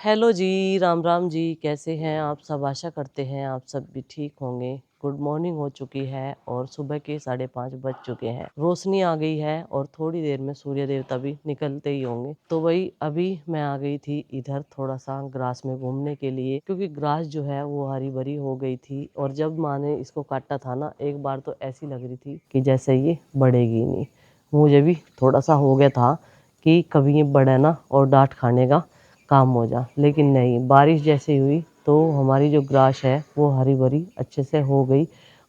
Hello जी, राम राम जी। कैसे हैं आप सब? आशा करते हैं आप सब भी ठीक होंगे। गुड मॉर्निंग हो चुकी है और सुबह के 5:30 बज चुके हैं। रोशनी आ गई है और थोड़ी देर में सूर्य देवता भी निकलते ही होंगे। तो वही अभी मैं आ गई थी इधर थोड़ा सा ग्रास में घूमने के लिए, क्योंकि ग्रास जो है वो हरी भरी हो गई थी। और जब माँ ने इसको काटा था ना, एक बार तो ऐसी लग रही थी कि जैसे ये बढ़ेगी नहीं। मुझे भी थोड़ा सा हो गया था कि कभी ये बढ़े ना और डांट खाने का काम हो जा, लेकिन नहीं, बारिश जैसे हुई तो हमारी जो ग्रास है वो हरी भरी अच्छे से हो गई।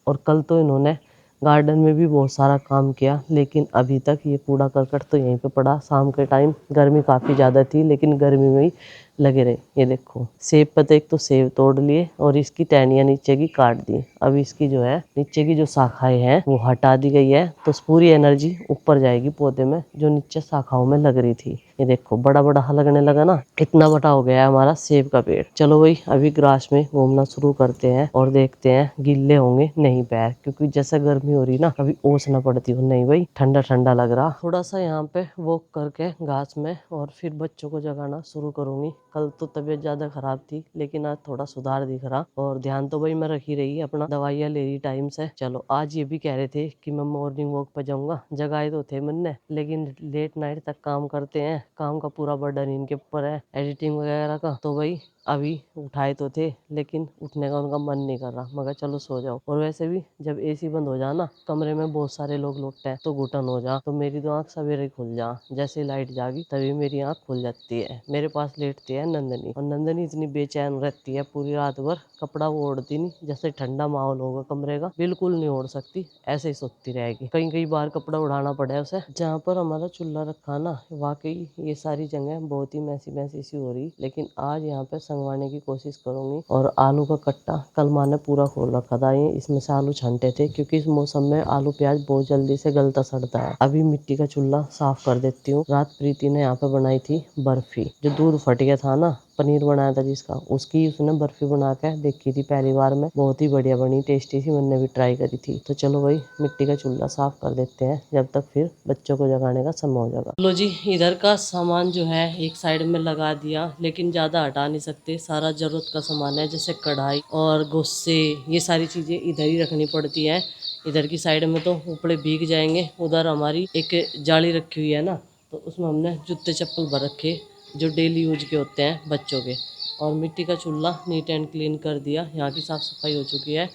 और कल तो इन्होंने गार्डन में भी बहुत सारा काम किया, लेकिन अभी तक ये कूड़ा करकट तो यहीं पे पड़ा। शाम के टाइम गर्मी काफ़ी ज़्यादा थी, लेकिन गर्मी में ही लगे रहे। ये देखो सेब पे तो एक तो सेब तोड़ लिए और इसकी टहनियाँ नीचे की काट दी। अब इसकी जो है नीचे की जो शाखाएं हैं वो हटा दी गई है, तो पूरी एनर्जी ऊपर जाएगी पौधे में जो नीचे शाखाओं में लग रही थी। ये देखो बड़ा बड़ा लगने लगा ना, कितना बड़ा हो गया है हमारा सेब का पेड़। चलो भाई अभी ग्रास में घूमना शुरू करते हैं और देखते हैं गीले होंगे नहीं पैर, क्योंकि जैसे गर्मी हो रही ना, कभी ओस ना पड़ती हो। नहीं भाई, ठंडा ठंडा लग रहा। थोड़ा सा यहाँ पे वॉक करके घास में और फिर बच्चों को जगाना शुरू करूंगी। कल तो तबीयत ज्यादा खराब थी, लेकिन आज थोड़ा सुधार दिख रहा। और ध्यान तो भाई मैं रख ही रही, अपना दवाइयाँ ले रही टाइम से। चलो आज ये भी कह रहे थे कि मैं मॉर्निंग वॉक पर जाऊंगा, जगाए तो थे मन ने, लेकिन लेट नाइट तक काम करते हैं, काम का पूरा बर्डन इनके ऊपर है, एडिटिंग वगैरह का। तो भाई अभी उठाए तो थे, लेकिन उठने का उनका मन नहीं कर रहा। मगर चलो सो जाओ। और वैसे भी जब एसी बंद हो जाना, कमरे में बहुत सारे लोग लौटते हैं तो घुटन हो जा, तो मेरी तो आंख सवेरे खुल जा। जैसे लाइट जागी तभी मेरी आंख खुल जाती है। मेरे पास लेटती है नंदनी, और नंदनी इतनी बेचैन रहती है पूरी रात भर, कपड़ा वो ओढ़ती नहीं। जैसे ठंडा माहौल होगा कमरे का, बिल्कुल नहीं ओढ़ सकती, ऐसे ही सोती रहेगी। कई कई बार कपड़ा उड़ाना पड़ा उसे। जहाँ पर हमारा चूल्हा रखा ना, वाकई ये सारी जगह बहुत ही मैसी मैसी सी हो रही, लेकिन आज यहाँ पे संगवाने की कोशिश करूंगी। और आलू का कट्टा कल माँ ने पूरा खोल रखा था, ये इसमें से आलू छांटे थे, क्योंकि इस मौसम में आलू प्याज बहुत जल्दी से गलता सड़ता है। अभी मिट्टी का चूल्हा साफ कर देती हूँ। रात प्रीति ने यहाँ पे बनाई थी बर्फी, जो दूध फट गया था ना, पनीर बनाया था जिसका, उसकी उसने बर्फी बना के देखी थी पहली बार में, बहुत ही बढ़िया बनी, टेस्टी थी। मैंने भी ट्राई करी थी। तो चलो भाई मिट्टी का चूल्हा साफ कर देते हैं, जब तक फिर बच्चों को जगाने का समय हो जाएगा। लो जी, इधर का सामान जो है एक साइड में लगा दिया, लेकिन ज्यादा हटा नहीं सकते। सारा जरूरत का सामान है, जैसे कढ़ाई और गुस्से, ये सारी चीजें इधर ही रखनी पड़ती है। इधर की साइड में तो ऊपर भीग जाएंगे। उधर हमारी एक जाली रखी हुई है ना, तो उसमें हमने जूते चप्पल भर रखे, जो डेली यूज के होते हैं बच्चों के। और मिट्टी का चूल्हा नीट एंड क्लीन कर दिया, यहाँ की साफ़ सफाई हो चुकी है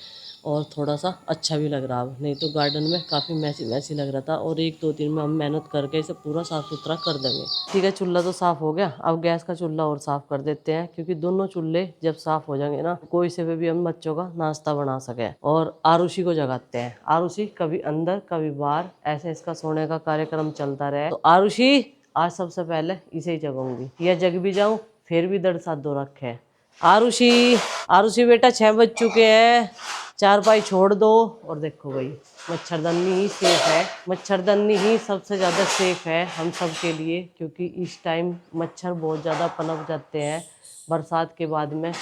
और थोड़ा सा अच्छा भी लग रहा अब, नहीं तो गार्डन में काफ़ी मैसी मैसी लग रहा था। और 1-2 दिन में हम मेहनत करके इसे पूरा साफ़ सुथरा कर देंगे। ठीक है, चूल्हा तो साफ़ हो गया, अब गैस का चूल्हा और साफ़ कर देते हैं, क्योंकि दोनों चूल्हे जब साफ़ हो जाएंगे ना, कोई से भी हम बच्चों का नाश्ता बना सके। और आरुषि को जगाते हैं। आरुषि कभी अंदर कभी बाहर, ऐसे इसका सोने का कार्यक्रम चलता रहे। तो आरुषि, आज सबसे पहले इसे ही जगाऊंगी, या जग भी जाऊं फिर भी दर्द साथ दो रखे। आरुषि, आरुषि बेटा 6 बज चुके हैं, चारपाई छोड़ दो। और देखो भाई, मच्छरदानी ही सेफ है, मच्छरदानी ही सबसे ज़्यादा सेफ है हम सब के लिए, क्योंकि इस टाइम मच्छर बहुत ज़्यादा पनप जाते हैं बरसात के बाद में।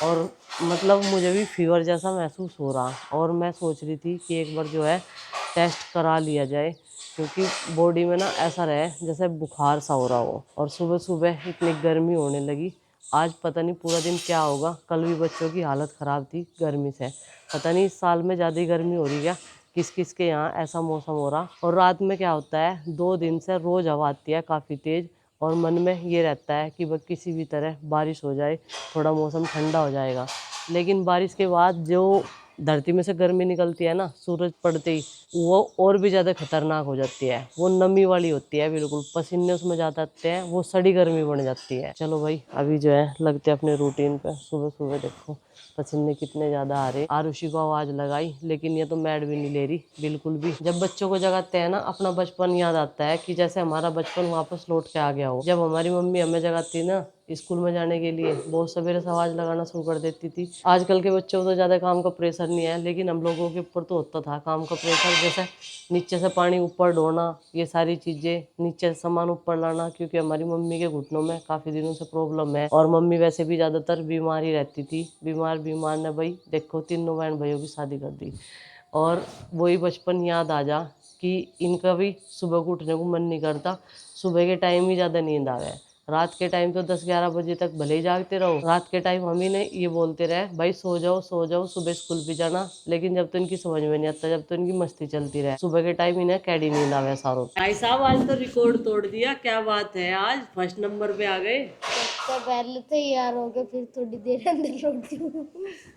और मतलब मुझे भी फीवर जैसा महसूस हो रहा, और मैं सोच रही थी कि एक बार जो है टेस्ट करा लिया जाए, क्योंकि बॉडी में ना ऐसा रहे जैसे बुखार सा हो रहा हो। और सुबह सुबह इतनी गर्मी होने लगी, आज पता नहीं पूरा दिन क्या होगा। कल भी बच्चों की हालत ख़राब थी गर्मी से। पता नहीं इस साल में ज़्यादा गर्मी हो रही है क्या, किस किस के यहाँ ऐसा मौसम हो रहा। और रात में क्या होता है, 2 दिन से रोज़ हवा आती है काफ़ी तेज़, और मन में ये रहता है कि वह किसी भी तरह बारिश हो जाए, थोड़ा मौसम ठंडा हो जाएगा। लेकिन बारिश के बाद जो धरती में से गर्मी निकलती है ना, सूरज पड़ते ही, वो और भी ज़्यादा खतरनाक हो जाती है। वो नमी वाली होती है, बिल्कुल पसीने उसमें ज़्यादा आते हैं, वो सड़ी गर्मी बन जाती है। चलो भाई अभी जो है लगते हैं अपने रूटीन पे। सुबह सुबह देखो पसीने कितने ज़्यादा आ रहे। आरुषि को आवाज़ लगाई, लेकिन ये तो मैड भी नहीं ले रही बिल्कुल भी। जब बच्चों को जगाते हैं ना, अपना बचपन याद आता है, कि जैसे हमारा बचपन वापस लौट के आ गया हो। जब हमारी मम्मी हमें जगाती ना स्कूल में जाने के लिए, बहुत सवेरे से आवाज़ लगाना शुरू कर देती थी। आजकल के बच्चों को तो ज़्यादा काम का प्रेशर नहीं है, लेकिन हम लोगों के ऊपर तो होता था काम का प्रेशर। जैसे नीचे से पानी ऊपर ढोना, ये सारी चीज़ें, नीचे से सामान ऊपर लाना, क्योंकि हमारी मम्मी के घुटनों में काफ़ी दिनों से प्रॉब्लम है। और मम्मी वैसे भी ज़्यादातर बीमार ही रहती थी। बीमार ने भाई देखो 3 बहन भाइयों की शादी कर दी। और वही बचपन याद आ जा कि इनका भी सुबह को उठने को मन नहीं करता, सुबह के टाइम ही ज़्यादा नींद आवे। रात के टाइम तो 10-11 बजे तक भले ही जागते रहो, रात के टाइम हम इन्हें ये बोलते रहे भाई सो जाओ सुबह स्कूल भी जाना, लेकिन जब तो इनकी समझ में नहीं आता, जब तो इनकी मस्ती चलती रहे, सुबह के टाइम इन्हें कैडी नींद आवे सारों। भाई साहब आज तो रिकॉर्ड तोड़ दिया, क्या बात है, आज फर्स्ट नंबर पे आ गए। तो पहले तैयार हो गए, फिर थोड़ी देर अंदर लौट गए।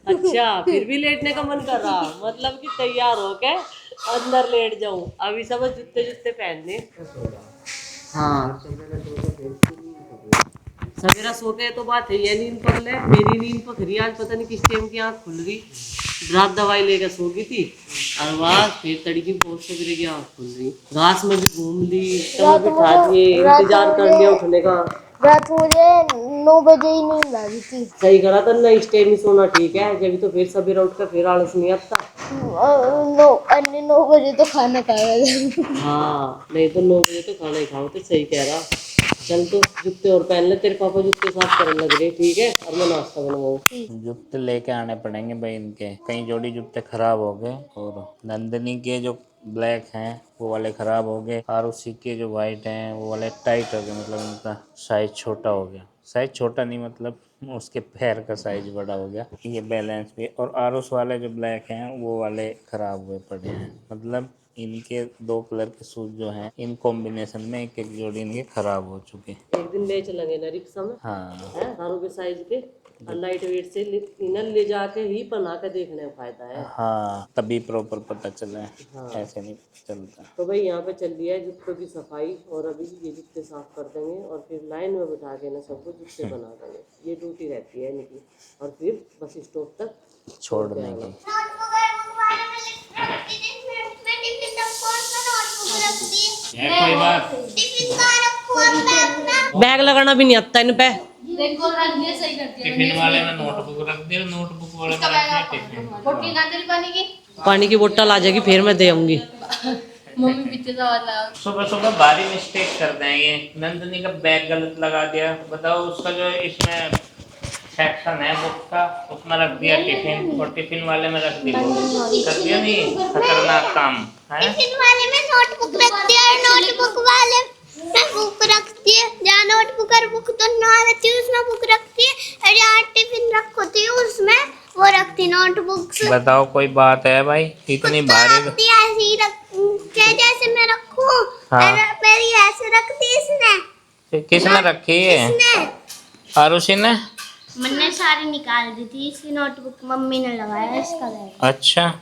अच्छा, फिर भी लेटने का मन कर रहा, मतलब कि तैयार हो के अंदर लेट जाऊं, अभी सब जूते जूते पहनने। हाँ सवेरा सो गए तो बात है, ये नींद पकड़ ले, मेरी नींद पकड़ी आज, पता नहीं किस टाइम की आँख खुल गई, रात दवाई लेकर सो गई थी और बाद फिर तड़की बहुत सवेरे की आँख खुल गई, घास में भी घूम ली, तब बिठा दिए, इंतजार कर लिया उठने का। रात मुझे 9 बजे ही नींद आ गई थी। सही करा था ना, इस टाइम ही सोना ठीक है, जब तो फिर सवेरा उठ कर फिर आलस नहीं आता। 9 बजे तो खाना खाया। हाँ नहीं तो 9 बजे तो खाना ही खाओ, तो सही कह रहा। चल तो जूते और पहन ले, तेरे पापा जूते साफ करने लग रहे, ठीक है, और मैं नाश्ता बनवाऊँ। जूते लेके आने पड़ेंगे भाई, इनके कई जोड़ी जूते खराब हो गए, और नंदनी के जो ब्लैक हैं वो वाले खराब हो गए, और उसी के जो वाइट हैं वो वाले टाइट हो गए, मतलब उनका साइज छोटा हो गया, साइज छोटा नहीं मतलब उसके पैर का साइज बड़ा हो गया, ये बैलेंस भी, और आरुस वाले जो ब्लैक हैं वो वाले खराब हुए पड़े हैं, मतलब इनके 2 कलर के शूज जो हैं इन कॉम्बिनेशन में एक एक जोड़ी इनके खराब हो चुके हैं। एक दिन ले चलेंगे ना रिक्शा में, हाँ है सारों के साइज के, और लाइट वेट से इन्हें ले जाके ही बना के देखने में फायदा है। हाँ तभी प्रॉपर पता चला है, हाँ। ऐसे नहीं चलता। तो भाई यहाँ पे चल रही है जूतों की सफाई, और अभी ये जूते साफ कर देंगे और फिर लाइन में बिठा के ना सबको जूते बना देंगे, ये ड्यूटी रहती है इनकी, और फिर बस स्टॉप तक छोड़ने की। कोई बात बैग लगाना भी नहीं आता इन पे। टिफिन वाले में नोटबुक रख दे, नोटबुक वाले में रख दे टिफिन। पानी की बोतल आ जाएगी फिर मैं दे आऊंगी। सुबह सुबह भारी मिस्टेक कर देंगे, नंदनी का बैग गलत लगा दिया, बताओ उसका जो इसमें सेक्शन है बुक का उसमें रख दिया टिफिन, और टिफिन वाले में रख दिया, कर दिया नहीं खतरनाक काम है। टिफिन वाले में नोटबुक रख दिया, नोटबुक वाले में बुक रख दिया, जहाँ नोटबुक और बुक तो ना रहती है उसमें बुक रखती है, और जहाँ टिफिन रखती है उसमें वो रखती नोटबुक्स। बताओ कोई बात है भाई, इतनी भारी ऐसे ही रख क्या, जैसे मैं रखूं। हाँ। मेरी ऐसे रख दी इसने। किसने रखी है? आरुषि ने। मैंने सारी निकाल दी थी, इसकी नोटबुक मम्मी ने लगाया इसका बैग। अच्छा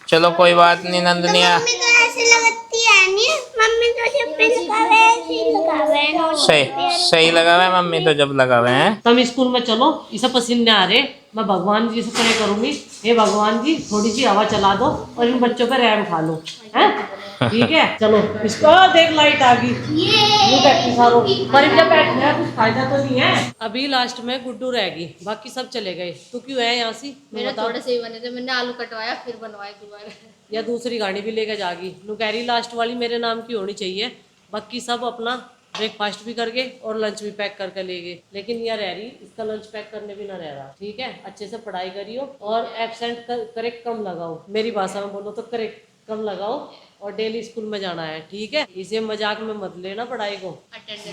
चलो कोई बात नहीं नंदनी, मम्मी तो ऐसे लगती है नहीं, मम्मी तो जब भी लगावे ऐसे ही लगावे है। सही लगा हुआ है, मम्मी तो जब लगा हुए हैं। तुम स्कूल में चलो, इसे पसीने आ रहे, मैं भगवान जी से प्रे करूंगी, हे भगवान जी थोड़ी सी हवा चला दो और इन बच्चों पे रहम खा लो, हैं? ठीक है चलो, इसको देख लाइट आ गई, पर जब बैठने का कुछ फायदा तो नहीं है। अभी लास्ट में गुड्डू रह गई, बाकी सब चले गए, तू क्यों है यहाँ से? मेरे थोड़े से ही बने थे, मैंने आलू कटवाया फिर बनवाए दोबारा। या दूसरी गाड़ी भी लेकर जागी, नु कह रही लास्ट वाली मेरे नाम की होनी चाहिए, बाकी सब अपना ब्रेकफास्ट भी करके और लंच भी पैक करके ले गए, लेकिन यह रह रही, इसका लंच पैक करने भी ना रह रहा। ठीक है, अच्छे से पढ़ाई करियो और एब्सेंट करेक्ट कम लगाओ, मेरी भाषा में बोलो तो करेक्ट कम लगाओ, और डेली स्कूल में जाना है, ठीक है? इसे मजाक में मत लेना पढ़ाई को,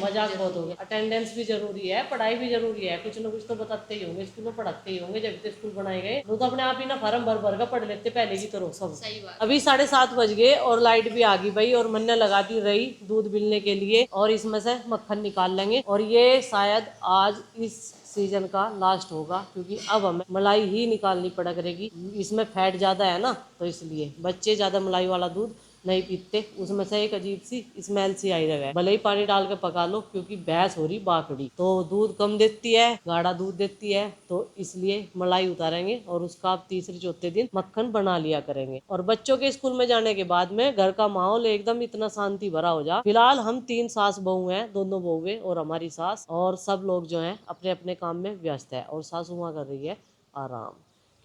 मजाक बहुत हो गया। अटेंडेंस भी जरूरी है, पढ़ाई भी जरूरी है, कुछ ना कुछ तो बताते ही होंगे, स्कूल में पढ़ाते ही होंगे, जब तो स्कूल बनाए गए वो तो अपने आप ही ना फार्म भर भर का पढ़ लेते पहले की तरह सब। सही बात। अभी 7:30 बज गए और लाइट भी आ गई भाई, और मैंने लगा दी रही दूध बिलने के लिए, और इसमें से मक्खन निकाल लेंगे, और ये शायद आज इस सीजन का लास्ट होगा, क्योंकि अब हमें मलाई ही निकालनी पड़ा करेगी, इसमें फैट ज़्यादा है ना, तो इसलिए बच्चे ज़्यादा मलाई वाला दूध नहीं पीते, उसमें से एक अजीब सी स्मेल सी आई रहा है, भले ही पानी डाल के पका लो, क्योंकि भैंस हो रही बाकड़ी तो दूध कम देती है, गाढ़ा दूध देती है, तो इसलिए मलाई उतारेंगे और उसका आप तीसरे चौथे दिन मक्खन बना लिया करेंगे। और बच्चों के स्कूल में जाने के बाद में घर का माहौल एकदम इतना शांति भरा हो जा। फिलहाल हम 3 सास बहू हैं, दोनों बहुए और हमारी सास, और सब लोग जो हैं अपने अपने काम में व्यस्त है, और सासू माँ कर रही है आराम,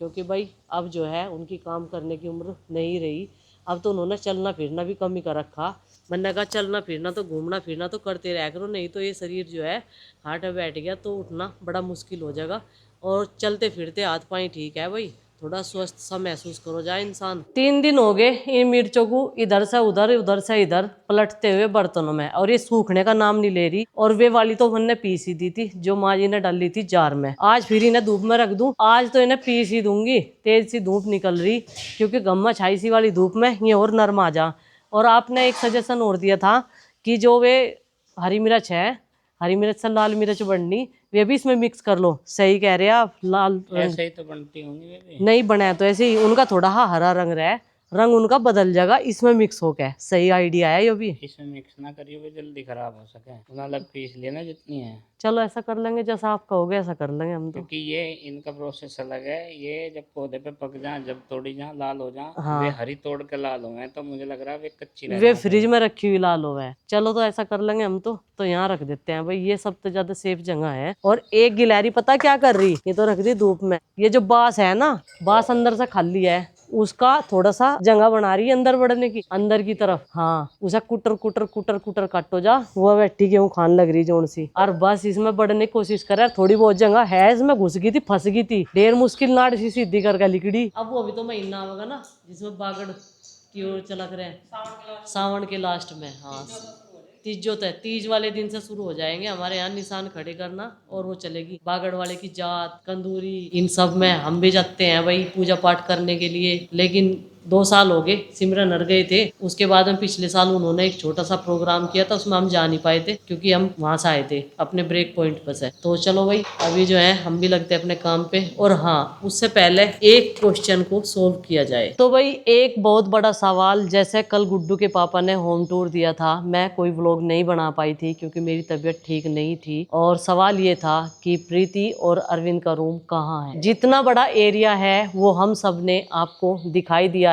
क्योंकि भाई अब जो है उनकी काम करने की उम्र नहीं रही, अब तो उन्होंने चलना फिरना भी कम ही कर रखा। मैंने कहा चलना फिरना तो घूमना फिरना तो करते रह करो, नहीं तो ये शरीर जो है हाथ में बैठ गया तो उठना बड़ा मुश्किल हो जाएगा, और चलते फिरते हाथ पाँव ठीक है भाई, थोड़ा स्वस्थ सा महसूस करो जाए इंसान। 3 दिन हो गए इन मिर्चों को इधर से इधर पलटते हुए बर्तनों में, और ये सूखने का नाम नहीं ले रही। और वे वाली तो हमने पीस ही दी थी जो माँ जी ने डाली थी जार में। आज फिर इन्हें धूप में रख दूं, आज तो इन्हें पीस ही दूंगी। तेज सी धूप निकल रही, क्योंकि गम्मा छाई सी वाली धूप में ये और नरम आ जा। और आपने एक सजेशन और दिया था कि जो वे हरी मिर्च है, हरी मिर्च से लाल मिर्च बननी, वे भी इसमें मिक्स कर लो। सही कह रहे हैं आप, लाल ऐसे ही तो बनती होंगी वे भी। नहीं बनाया तो ऐसे ही, उनका थोड़ा हरा रंग रहा, रंग उनका बदल जाएगा इसमें मिक्स होके। सही आइडिया है ये भी। इसमें मिक्स ना करिए, वे जल्दी खराब हो सके। उन्हें अलग पीस लेना जितनी है। चलो ऐसा कर लेंगे, जैसा आप कहोगे ऐसा कर लेंगे हम तो। क्योंकि ये इनका प्रोसेस अलग है। ये जब पौधे पे पक जाए, जब तोड़ी जाए, लाल हो जाए, हाँ। वे हरी तोड़ के लाल हो गए, तो मुझे लग रहा है वे कच्ची रह वे जाएं। फ्रिज में रखी हुई लाल हो है। चलो तो ऐसा कर लेंगे हम तो यहाँ रख देते हैं भाई, ये सबसे ज्यादा सेफ जगह है। और एक गिलहरी पता क्या कर रही, ये तो रख दी धूप में। ये जो बांस है ना, बांस अंदर से खाली है, उसका थोड़ा सा जगह बना रही है अंदर बढ़ने की, अंदर की तरफ। हाँ, उसे कुटर कुटर कुटर कुटर काटो जा, वो बैठी गेहूं खान लग रही जोन सी। और बस इसमें बढ़ने की कोशिश करे। थोड़ी बहुत जगह है इसमें, घुस गई थी, फंस गई थी, ढेर मुश्किल नाड़ सी सीधी करके लिकड़ी। अब वो भी तो महीना होगा ना जिसमें बागड़ की ओर चलक रहे हैं, सावन के लास्ट में। हाँ, तीजों तक, तीज वाले दिन से शुरू हो जाएंगे हमारे यहाँ निशान खड़े करना, और वो चलेगी बागड़ वाले की जात, कंदूरी, इन सब में हम भी जाते हैं भाई पूजा पाठ करने के लिए। लेकिन 2 साल हो गए सिमरन हर गए थे, उसके बाद में पिछले साल उन्होंने एक छोटा सा प्रोग्राम किया था, उसमें हम जा नहीं पाए थे क्योंकि हम वहां से आए थे अपने ब्रेक पॉइंट पर से। तो चलो भाई अभी जो है हम भी लगते हैं अपने काम पे। और हाँ, उससे पहले एक क्वेश्चन को सोल्व किया जाए। तो भाई एक बहुत बड़ा सवाल, जैसे कल गुड्डू के पापा ने होम टूर दिया था, मैं कोई व्लॉग नहीं बना पाई थी क्योंकि मेरी तबीयत ठीक नहीं थी। और सवाल ये था कि प्रीति और अरविंद का रूम कहाँ है। जितना बड़ा एरिया है वो हम सब ने आपको दिखाई दिया है।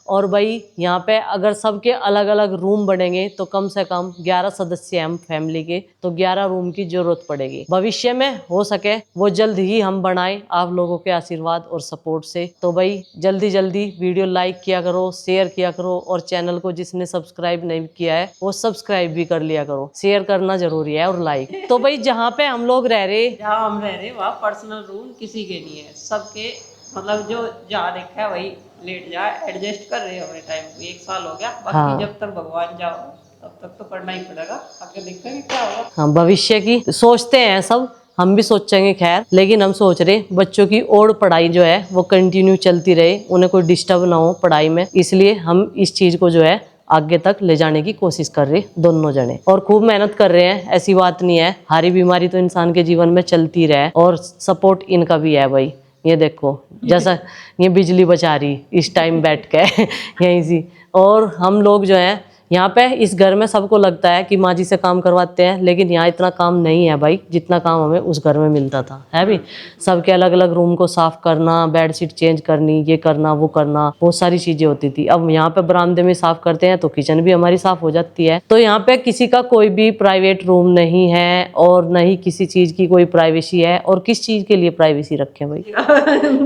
और भाई यहाँ पे अगर सबके अलग अलग रूम बनेंगे तो कम से कम 11 सदस्य हैं हम फैमिली के, तो 11 रूम की जरूरत पड़ेगी। भविष्य में हो सके वो जल्द ही हम बनाए आप लोगों के आशीर्वाद और सपोर्ट से। तो भाई जल्दी जल्दी वीडियो लाइक किया करो, शेयर किया करो, और चैनल को जिसने सब्सक्राइब नहीं किया है वो सब्सक्राइब भी कर लिया करो। शेयर करना जरूरी है और लाइक। तो भाई जहाँ पे हम लोग रह रहे, जहाँ हम रह रहे वहाँ पर्सनल रूम किसी के नहीं है, सबके मतलब जो जहाँ देखा है वही लेट जाए, एडजस्ट कर रहे हैं अपने टाइम को। 1 साल हो गया, बाकी हाँ। जब तक भगवान जाओ तब तक तो करना ही पड़ेगा, आगे देखेंगे क्या होगा। हाँ, भविष्य की सोचते हैं सब, हम भी सोचेंगे खैर। लेकिन हम सोच रहे बच्चों की और पढ़ाई जो है वो कंटिन्यू चलती रहे, उन्हें कोई डिस्टर्ब ना हो पढ़ाई में, इसलिए हम इस चीज को जो है आगे तक ले जाने की कोशिश कर रहे दोनों जने, और खूब मेहनत कर रहे हैं। ऐसी बात नहीं है, हारी बीमारी तो इंसान के जीवन में चलती रहे, और सपोर्ट इनका भी है भाई। ये देखो जैसा ये बिजली बचा रही इस टाइम बैठ के यहीं सी। और हम लोग जो है यहाँ पे इस घर में सबको लगता है कि माँ जी से काम करवाते हैं, लेकिन यहाँ इतना काम नहीं है भाई जितना काम हमें उस घर में मिलता था, है भी। सबके अलग अलग रूम को साफ करना, बेडशीट चेंज करनी, ये करना वो करना, बहुत सारी चीजें होती थी। अब यहाँ पे बरामदे में साफ करते हैं तो किचन भी हमारी साफ हो जाती है। तो यहाँ पे किसी का कोई भी प्राइवेट रूम नहीं है, और न ही किसी चीज की कोई प्राइवेसी है। और किस चीज के लिए प्राइवेसी रखें भाई?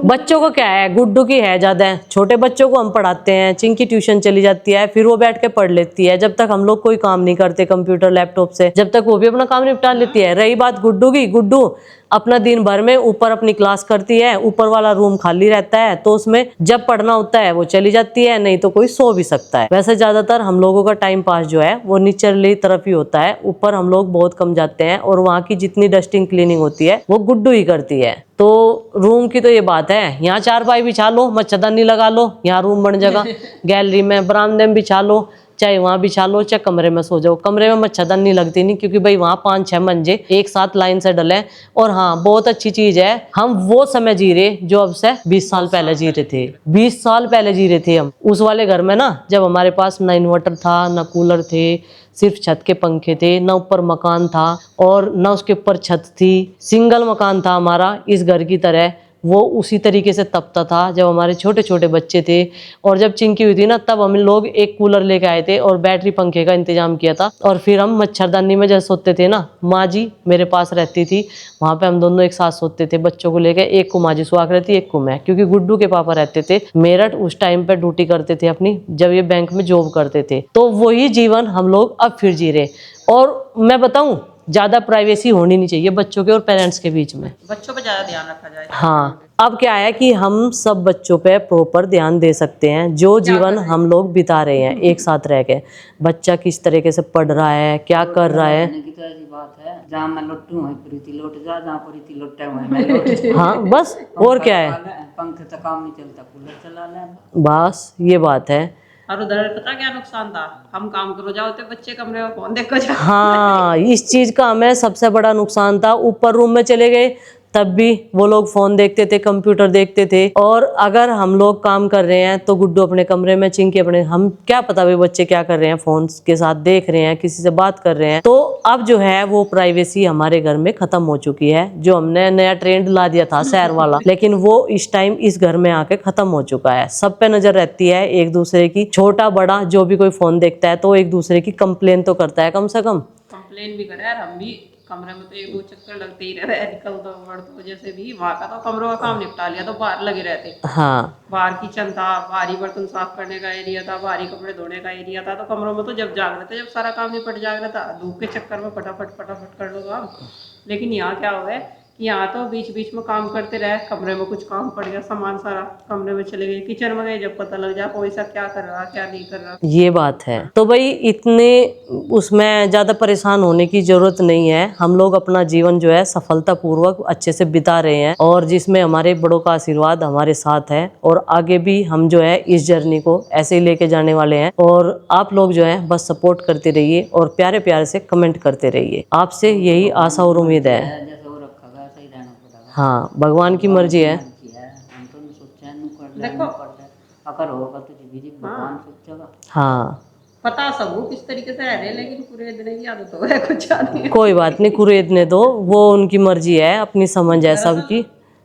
बच्चों को क्या है, गुड्डू की है ज्यादा, छोटे बच्चों को हम पढ़ाते हैं, चिंकी ट्यूशन चली जाती है, फिर वो बैठ के पढ़ लेती है। जब तक हम लोग कोई काम नहीं करते कंप्यूटर लैपटॉप से, जब तक वो भी अपना काम निपटा लेती है। रही बात गुड्डू की, गुड्डू अपना दिन भर में ऊपर अपनी क्लास करती है, ऊपर वाला रूम खाली रहता है, तो उसमें जब पढ़ना होता है वो चली जाती है, नहीं तो कोई सो भी सकता है। वैसे ज्यादातर हम लोगों का टाइम पास जो है वो नीचे तरफ ही होता है, ऊपर हम लोग बहुत कम जाते हैं, और वहाँ की जितनी डस्टिंग क्लीनिंग होती है वो गुड्डू ही करती है। तो रूम की तो ये बात है, यहाँ 4 पाई बिछा लो, मच्छरदानी लगा लो, यहाँ रूम बन जाएगा। गैलरी में बरामदे में बिछा लो, चाहे वहां बिछा लो, चाहे कमरे में सो जाओ। कमरे में मच्छरदानी लगती नहीं, क्योंकि भाई वहां 5-6 मंजे एक साथ लाइन से डले। और हाँ, बहुत अच्छी चीज है, हम वो समय जी रहे जो अब से 20 साल पहले जी रहे थे। 20 साल पहले जी रहे थे हम उस वाले घर में ना, जब हमारे पास ना इन्वर्टर था, ना कूलर थे, सिर्फ छत के पंखे थे, ना ऊपर मकान था और ना उसके ऊपर छत थी। सिंगल मकान था हमारा इस घर की तरह। वो उसी तरीके से तपता था जब हमारे छोटे छोटे बच्चे थे। और जब चिंकी हुई थी ना, तब हम लोग एक कूलर लेके आए थे और बैटरी पंखे का इंतजाम किया था। और फिर हम मच्छरदानी में जैसे सोते थे ना, माँ जी मेरे पास रहती थी, वहाँ पे हम दोनों एक साथ सोते थे बच्चों को लेकर। एक को माँ जी सुहा रहती, एक को मैं, क्योंकि गुड्डू के पापा रहते थे मेरठ, उस टाइम पे ड्यूटी करते थे अपनी, जब ये बैंक में जॉब करते थे। तो वही जीवन हम लोग अब फिर जी रहे। और मैं बताऊं, ज्यादा प्राइवेसी होनी नहीं चाहिए बच्चों के और पेरेंट्स के बीच में। बच्चों पे ज्यादा ध्यान रखा जाए। हाँ, अब क्या है कि हम सब बच्चों पे प्रॉपर ध्यान दे सकते हैं जो जीवन हम लोग बिता रहे हैं एक साथ रह के। बच्चा किस तरीके से पढ़ रहा है, क्या कर रहा है। की तो ऐसी बात है, जहाँ मैं लुट्टू वहीं प्रीति लौट जा, जहाँ प्रीति लुट्टे वहीं मैं लौट जा। हाँ बस, और क्या है, पंखे तो काम नहीं चलता, कूलर चला ले बस ये बात है। और उधर पता क्या नुकसान था, हम काम करो जाओ तो बच्चे कमरे में फोन देखो जाओ। हाँ, इस चीज का हमें सबसे बड़ा नुकसान था। ऊपर रूम में चले गए तब भी वो लोग फोन देखते थे, कंप्यूटर देखते थे। और अगर हम लोग काम कर रहे हैं तो गुड्डू अपने कमरे में, चिंकी अपने, हम क्या पता भाई बच्चे क्या कर रहे हैं, फोन के साथ देख रहे हैं, किसी से बात कर रहे हैं। तो अब जो है वो प्राइवेसी हमारे घर में खत्म हो चुकी है। जो हमने नया ट्रेंड ला दिया था शहर वाला, लेकिन वो इस टाइम इस घर में आके खत्म हो चुका है। सब पे नजर रहती है एक दूसरे की, छोटा बड़ा जो भी कोई फोन देखता है तो एक दूसरे की कंप्लेन तो करता है कम से कम। कंप्लेन भी करे यार, हम भी कमरे में तो एक दो चक्कर लगते ही रहते हैं, निकल तो बढ़ तो जैसे भी वहाँ का तो कमरों का काम निपटा लिया तो बाहर लगे रहते। हाँ, बाहर किचन था, बाहरी बर्तन साफ करने का एरिया था, बाहरी कपड़े धोने का एरिया था। तो कमरों में तो जब जाग रहे थे, जब सारा काम निपट जाग रहा था, धूप के चक्कर में फटाफट कर लो काम। लेकिन यहाँ क्या हो गया कि यहाँ तो बीच बीच में काम करते रहे, कमरे में कुछ काम पड़ गया, सामान सारा कमरे में चले गए, किचन में गए, जब पता लग जाए कोई सा क्या कर रहा क्या नहीं कर रहा। ये बात है। तो भाई इतने उसमें ज्यादा परेशान होने की जरूरत नहीं है। हम लोग अपना जीवन जो है सफलतापूर्वक अच्छे से बिता रहे हैं, और जिसमें हमारे बड़ों का आशीर्वाद हमारे साथ है। और आगे भी हम जो है इस जर्नी को ऐसे ही लेके जाने वाले हैं। और आप लोग जो है बस सपोर्ट करते रहिए और प्यारे प्यारे से कमेंट करते रहिए। आपसे यही आशा और उम्मीद है। जैसे वो रखा गया सही रहना पड़ेगा। हाँ, भगवान की मर्जी है। हम तो सोचा है कर ले, अगर होगा तो जी भगवान सोचेगा। हाँ, पता सब वो किस तरीके से रह रहे हैं, लेकिन पूरे दिन की आदत हो है कुछ आदमी। कोई बात नहीं, कुरेदने दो, वो उनकी मर्जी है, अपनी समझ है सबकी।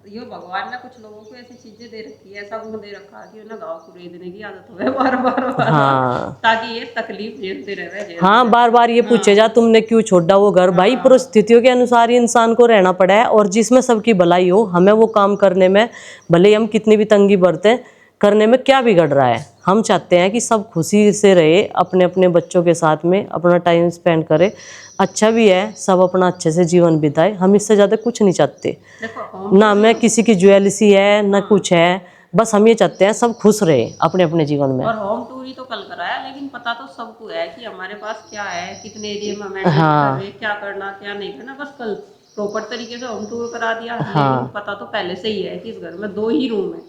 यो भगवान ने कुछ लोगों को ऐसी चीजें दे रखी है, ऐसा गुण दे रखा है कि उन्हें गाँव कुरेदने की आदत हो है बार बार, हाँ, ताकि ये तकलीफ झेलते रहे। हाँ, बार बार ये पूछे जा तुमने क्यों छोड़ा वो घर। भाई परिस्थितियों के अनुसार ही इंसान को रहना पड़ा है, और जिसमें सबकी भलाई हो, हमें वो काम करने में, भले ही हम कितनी भी तंगी बरतें, करने में क्या बिगड़ रहा है। हम चाहते हैं कि सब खुशी से रहे, अपने अपने बच्चों के साथ में अपना टाइम स्पेंड करे। अच्छा भी है, सब अपना अच्छे से जीवन बिताए। हम इससे ज़्यादा कुछ नहीं चाहते, ना मैं किसी की ज्वेलसी है ना कुछ है। बस हम ये चाहते हैं सब खुश रहे अपने अपने जीवन में। और होम टूर ही तो कल कराया, लेकिन पता तो सबको है कि हमारे पास क्या है, कितने एरिया में मेंटेन कर रहे, क्या करना क्या नहीं करना। बस कल प्रॉपर तरीके से होम टूर करा दिया। लेकिन पता तो पहले से ही है कि इस घर में 2 ही रूम है,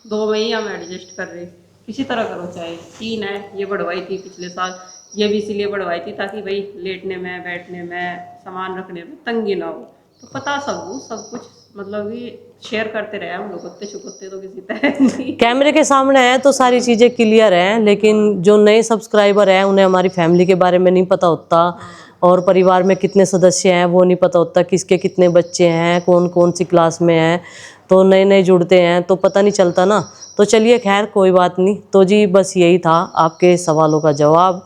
2 में ही हम एडजस्ट कर रहे, किसी तरह करो। चाहे 3 है, ये बढ़वाई थी पिछले साल, ये भी इसीलिए बढ़वाई थी ताकि भाई लेटने में, बैठने में, सामान रखने में तंगी ना हो। तो पता सब कुछ मतलब कि शेयर करते रहे हम लोग, कुत्ते छुकुत्ते तो किसी तरह नहीं। कैमरे के सामने है तो सारी चीज़ें क्लियर हैं, लेकिन जो नए सब्सक्राइबर हैं उन्हें हमारी फैमिली के बारे में नहीं पता होता, और परिवार में कितने सदस्य हैं वो नहीं पता होता, किसके कितने बच्चे हैं, कौन कौन सी क्लास में हैं। तो नए नए जुड़ते हैं तो पता नहीं चलता ना। तो चलिए खैर कोई बात नहीं। तो जी बस यही था आपके सवालों का जवाब।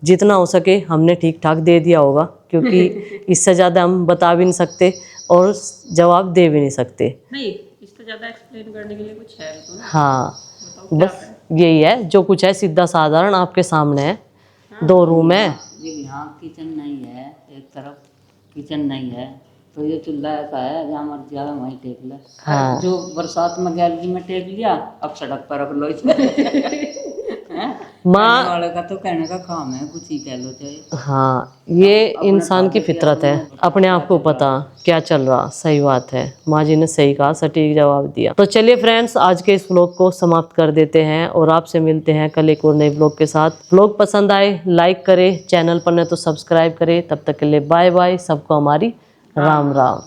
जितना हो सके हमने ठीक ठाक दे दिया होगा, क्योंकि इससे ज़्यादा हम बता भी नहीं सकते और जवाब दे भी नहीं सकते। नहीं, इससे ज्यादा एक्सप्लेन करने के लिए कुछ है तो ना। हाँ, बताओ क्या बस यही है, जो कुछ है सीधा साधारण आपके सामने है। 2 रूम है। ये यहाँ किचन नहीं है, एक तरफ किचन नहीं है, तो ये चूल्हा ऐसा है जहाँ मर्जी आवे वहीं टेक ले। हाँ। जो बरसात में गैलरी में टेक लिया, अब सड़क पर रख लो इसमें। माँ वाले का तो कहने का काम है, कुछ ही कह लो चाहे। हाँ, ये इंसान की फितरत है, अपने आप को पता क्या चल रहा। सही बात है, माँ जी ने सही कहा, सटीक जवाब दिया। तो चलिए फ्रेंड्स, आज के इस व्लॉग को समाप्त कर देते हैं और आपसे मिलते हैं कल एक और नए व्लॉग के साथ। व्लॉग पसंद आए लाइक करें, चैनल पर न तो सब्सक्राइब करें। तब तक के लिए बाय बाय, सबको हमारी राम राम।